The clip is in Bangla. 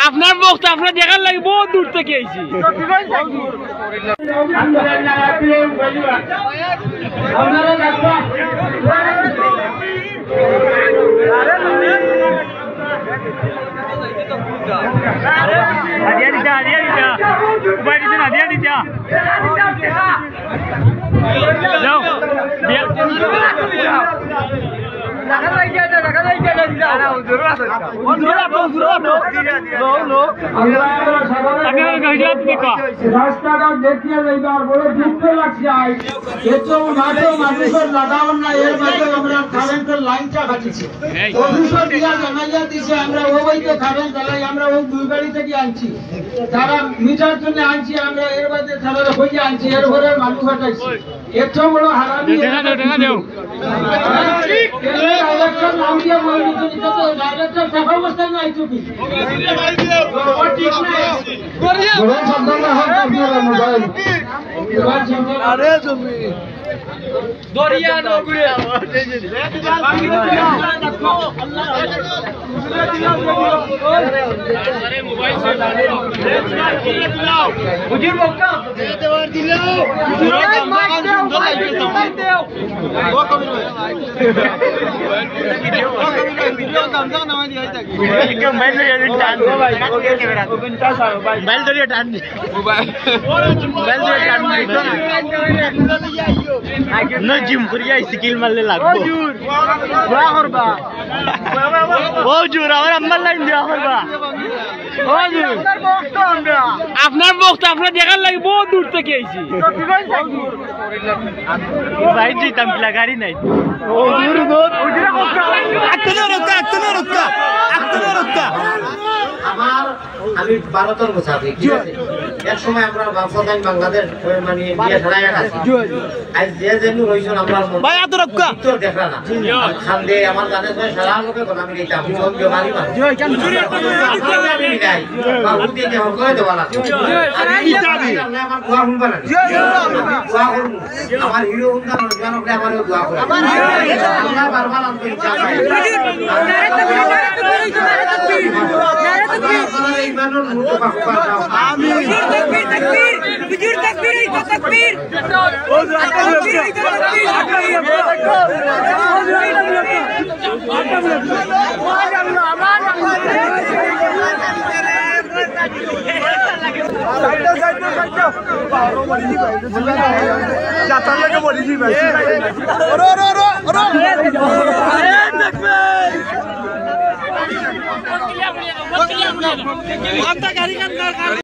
আপনার বক্তা আপনার দেখার লাগে বহুত দূর থেকে আইছি। রাস্তাঘাট দেখিয়ে যাইবার বড় দুঃখ লাগছে। মানুষের লাগাবার না, এর মাঝে আমরা কারেন্টের লাইনটা কাটিছি। অফিসের দিয়া জানাইয়া দিছে আমরা ও বাড়িতে কারেন্ট চালাই, আমরা ওই 2 গাড়ি থেকে আনছি, তারা মিটার জন্য আনছি, আমরা এর বাদে তারা হইয়া আনছি, এর ঘরে মানুষ হাঁটাইছি। এত বড় হারামি নাম দিয়ে ডাইরেক্টর দেখা অবস্থায় নাই চুপি দরিয়া নগরে হুজুর মক্কা দেওয়ার দিলো জিম করিয়া সিকিল মারলে লাগবো ও জোর আমার আম্মার লাইন দেওয়া করবা। আপনার বক্তা আপনার দেখার লাগে বহুত দূর থেকে আইছি। বাইক যেতাম গাড়ি নাই। আমি 12 বছর এক সময় আমরা বাংলাদেশ মানে বিয়ে ছাড়াই আজ যে যেন রইছেন আমরা উত্তর দেখা না খান্দে আমার গানে সারা লোকে কথা আমি দিতাম মারি আমি গাই বা উঠে যে হল করে দেওয়া লাগে আমার দোয়া শুনবা না দোয়া করবো আমার হিরো হুন্ডা জানো আমার দোয়া করে আমরা বারবার আনতে চাই গাড়ি